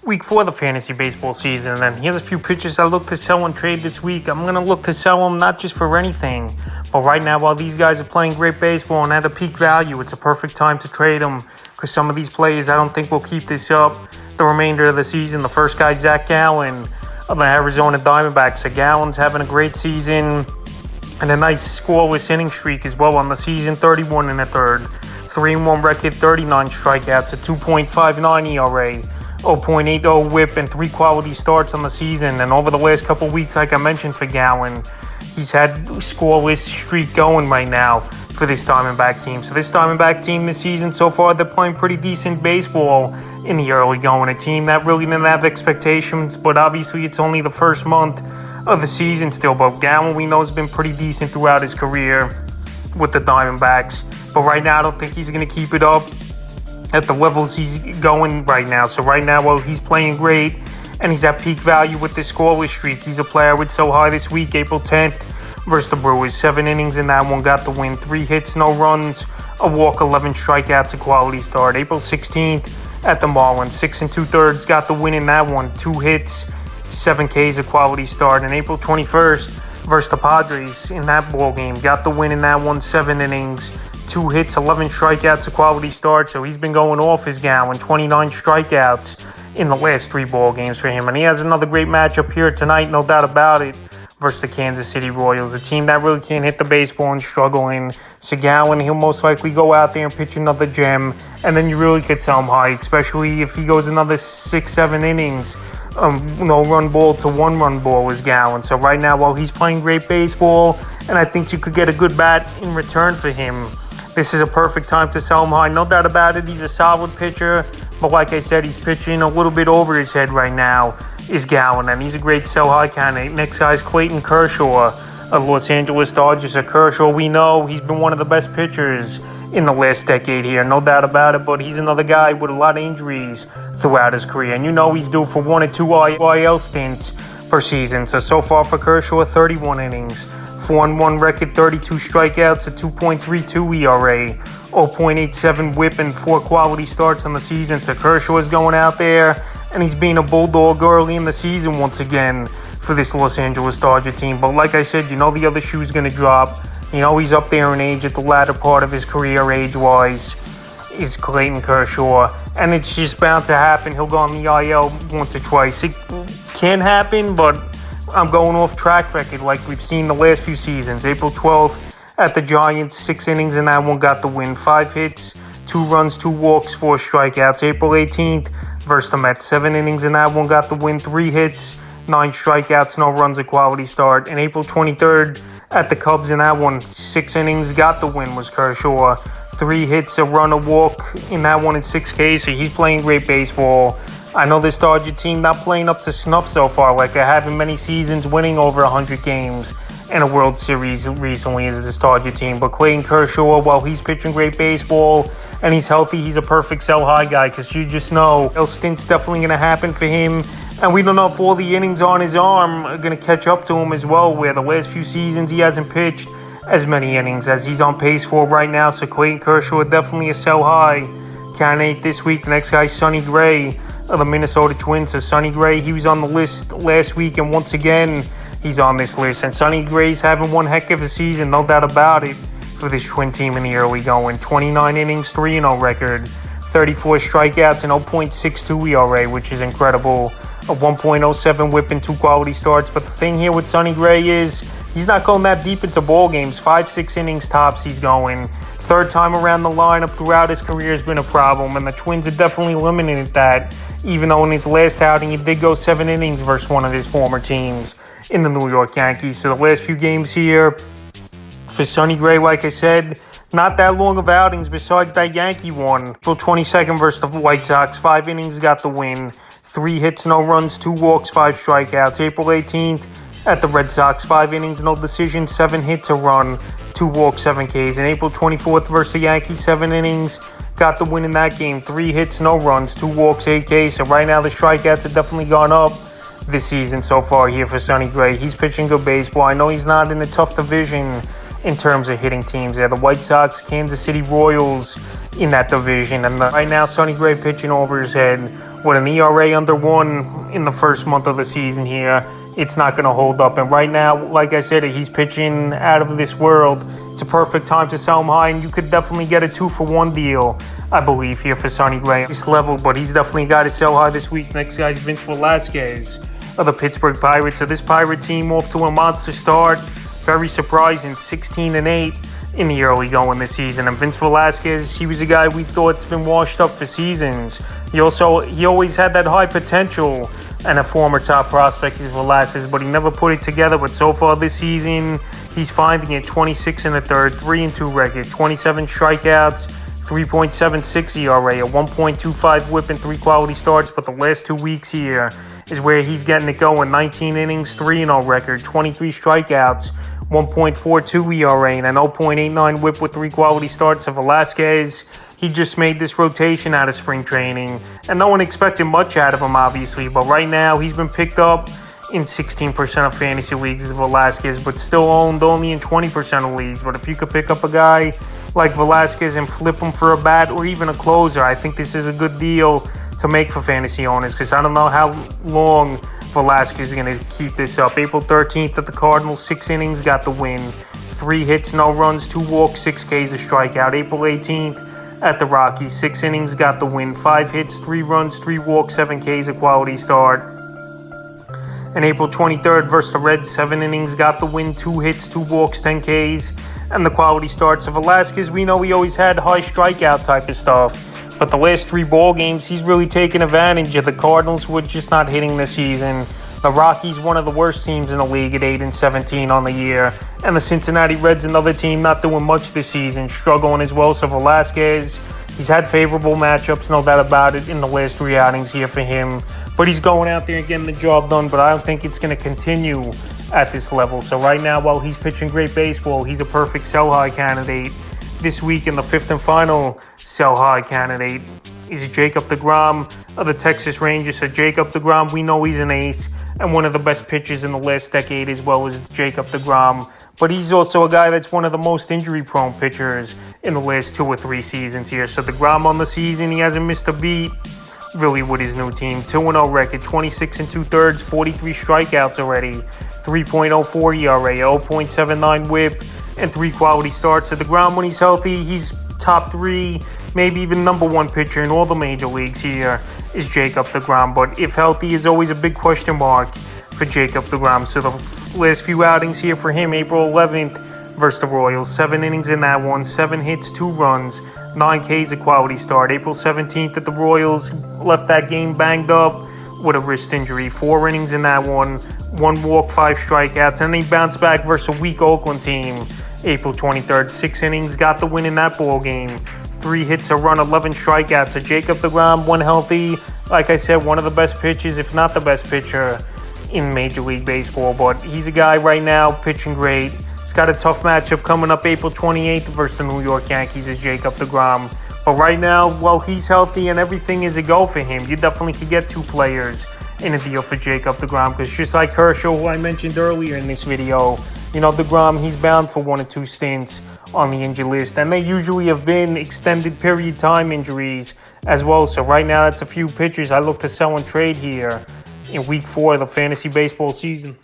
Week 4 of the fantasy baseball season, and here's a few pitchers I look to sell and trade this week. I'm going to look to sell them not just for anything, but right now while these guys are playing great baseball and at a peak value, it's a perfect time to trade them because some of these players I don't think will keep this up the remainder of the season. The first guy, Zach Gallen of the Arizona Diamondbacks. So Gallen's having a great season and a nice scoreless inning streak as well on the season, 31 in the third. 3-1 record, 39 strikeouts, a 2.59 ERA. 0.80 whip and 3 quality starts on the season. And over the last couple weeks, like I mentioned for Gallen, he's had scoreless streak going right now for this Diamondback team. So this Diamondback team this season so far, they're playing pretty decent baseball in the early going. A team that really didn't have expectations, but obviously it's only the first month of the season still. But Gallen, we know, has been pretty decent throughout his career with the Diamondbacks. But right now, I don't think he's going to keep it up at the levels he's going right now. So right now, while he's playing great and he's at peak value with this scoreless streak, he's a player I would sell high this week. April 10th versus the Brewers. 7 innings in that one, got the win. 3 hits, no runs, a walk, 11 strikeouts, a quality start. April 16th at the Marlins. 6 2/3, got the win in that one. 2 hits, 7 Ks, a quality start. And April 21st versus the Padres in that ball game, got the win in that one. 7 innings, 2 hits, 11 strikeouts, a quality start. So he's been going off his Gallen. 29 strikeouts in the last 3 ball games for him. And he has another great matchup here tonight, no doubt about it, versus the Kansas City Royals, a team that really can't hit the baseball and struggling. So Gallen, he'll most likely go out there and pitch another gem. And then you really could sell him high, especially if he goes another 6-7 innings. No run ball to 1 run ball is Gallen. So right now, while he's playing great baseball, and I think you could get a good bat in return for him, this is a perfect time to sell him high. No doubt about it, he's a solid pitcher. But like I said, he's pitching a little bit over his head right now, is Gallen. And he's a great sell high candidate. Next guy is Clayton Kershaw of Los Angeles Dodgers. So Kershaw, we know he's been one of the best pitchers in the last decade here. No doubt about it. But he's another guy with a lot of injuries throughout his career. And you know he's due for 1 or 2 IL stints per season. So far for Kershaw, 31 innings. 4-1 record, 32 strikeouts, a 2.32 ERA, 0.87 whip, and 4 quality starts on the season. So Kershaw is going out there, and he's being a bulldog early in the season once again for this Los Angeles Dodger team. But like I said, you know the other shoe's going to drop. You know he's up there in age at the latter part of his career age-wise, is Clayton Kershaw. And it's just bound to happen. He'll go on the IL once or twice. It can happen, but I'm going off track record like we've seen the last few seasons. April 12th at the Giants, 6 innings in that one, got the win. 5 hits, 2 runs, 2 walks, 4 strikeouts. April 18th versus the Mets, 7 innings in that one, got the win. 3 hits, 9 strikeouts, no runs, a quality start. And April 23rd at the Cubs in that one, 6 innings, got the win, was Kershaw. 3 hits, a run, a walk in that one, and 6 Ks. So he's playing great baseball. I know this Dodger team not playing up to snuff so far, like they have in many seasons, winning over 100 games in a World Series recently is this Dodger team. But Clayton Kershaw, while he's pitching great baseball and he's healthy, he's a perfect sell high guy because you just know those stints definitely going to happen for him. And we don't know if all the innings on his arm are going to catch up to him as well, where the last few seasons he hasn't pitched as many innings as he's on pace for right now. So Clayton Kershaw definitely a sell high candidate this week. The next guy, Sonny Gray of the Minnesota Twins. So Sonny Gray, he was on the list last week, and once again, he's on this list. And Sonny Gray's having one heck of a season, no doubt about it, for this Twin team in the early going. 29 innings, 3-0 record, 34 strikeouts, and 0.62 ERA, which is incredible. A 1.07 whip and 2 quality starts. But the thing here with Sonny Gray is he's not going that deep into ball games. 5-6 innings tops he's going. Third time around the lineup throughout his career has been a problem, and the Twins are definitely eliminated that, even though in his last outing he did go 7 innings versus one of his former teams in the New York Yankees. So the last few games here for Sonny Gray, like I said, not that long of outings besides that Yankee one. April 22nd versus the White Sox, 5 innings, got the win. 3 hits, no runs, 2 walks, 5 strikeouts. April 18th at the Red Sox, 5 innings, no decision, 7 hits, a run, 2 walks, 7 Ks. And April 24th versus the Yankees, 7 innings, got the win in that game. 3 hits, no runs, 2 walks, 8 Ks. So right now the strikeouts have definitely gone up this season so far here for Sonny Gray. He's pitching good baseball. I know he's not in a tough division in terms of hitting teams. They're the White Sox, Kansas City Royals in that division. And right now Sonny Gray pitching over his head. with an ERA under 1 in the first month of the season here, it's not going to hold up. And right now, like I said, he's pitching out of this world. It's a perfect time to sell him high, and you could definitely get a 2-for-1 deal, I believe, here for Sonny Gray. This level, but he's definitely a guy to sell high this week. Next guy is Vince Velazquez of the Pittsburgh Pirates. So this Pirate team off to a monster start. Very surprising, 16-8 in the early going this season. And Vince Velazquez, he was a guy we thought's been washed up for seasons. He always had that high potential, and a former top prospect is Velazquez, but he never put it together. But so far this season, he's finding it. 26 in the third, 3-2 record, 27 strikeouts, 3.76 ERA, a 1.25 whip, and 3 quality starts. But the last 2 weeks here is where he's getting it going. 19 innings, 3-0 record, 23 strikeouts, 1.42 ERA, and an 0.89 whip with 3 quality starts. Of Velazquez, he just made this rotation out of spring training, and no one expected much out of him, obviously. But right now, he's been picked up in 16% of fantasy leagues as Velazquez, but still owned only in 20% of leagues. But if you could pick up a guy like Velazquez and flip him for a bat or even a closer, I think this is a good deal to make for fantasy owners, because I don't know how long Velazquez is going to keep this up. April 13th at the Cardinals, 6 innings, got the win. 3 hits, no runs, 2 walks, 6 Ks, a strikeout. April 18th at the Rockies, 6 innings, got the win. 5 hits, 3 runs, 3 walks, 7 Ks, a quality start. And April 23rd versus the Reds, 7 innings, got the win. 2 hits, 2 walks, 10 Ks, and the quality starts. Of Velazquez, we know he always had high strikeout type of stuff, but the last 3 ball games, he's really taken advantage of the Cardinals, who are just not hitting this season. The Rockies, one of the worst teams in the league at 8-17 on the year. And the Cincinnati Reds, another team not doing much this season, struggling as well. So Velazquez, he's had favorable matchups, no doubt about it, in the last 3 outings here for him. But he's going out there and getting the job done, but I don't think it's going to continue at this level. So right now, while he's pitching great baseball, he's a perfect sell-high candidate. This week in the 5th and final sell-high candidate is Jacob Grom of the Texas Rangers. So Jacob Grom, we know he's an ace and one of the best pitchers in the last decade as well as Jacob Grom. But he's also a guy that's one of the most injury-prone pitchers in the last 2 or 3 seasons here. So Grom on the season, he hasn't missed a beat really with his new team. 2-0 record, 26 2/3, 43 strikeouts already, 3.04 ERA, 0.79 whip, and 3 quality starts. So Grom, when he's healthy, he's top 3, maybe even number 1 pitcher in all the major leagues here is Jacob Grom. But if healthy is always a big question mark for Jacob Grom. So the last few outings here for him, April 11th versus the Royals, 7 innings in that one, 7 hits, 2 runs, 9 Ks, a quality start. April 17th at the Royals, left that game banged up with a wrist injury. 4 innings in that one, 1 walk, 5 strikeouts, and he bounced back versus a weak Oakland team. April 23rd, 6 innings, got the win in that ball game. 3 hits, a run, 11 strikeouts. So Jacob Grom, when healthy, like I said, one of the best pitchers, if not the best pitcher in Major League Baseball. But he's a guy right now pitching great. He's got a tough matchup coming up April 28th versus the New York Yankees as Jacob Grom. But right now, while he's healthy and everything is a go for him, you definitely could get 2 players in a deal for Jacob Grom, because just like Kershaw, who I mentioned earlier in this video, you know, Grom, he's bound for 1 or 2 stints on the injury list, and they usually have been extended period time injuries as well. So right now, that's a few pitchers I look to sell and trade here in week 4 of the fantasy baseball season.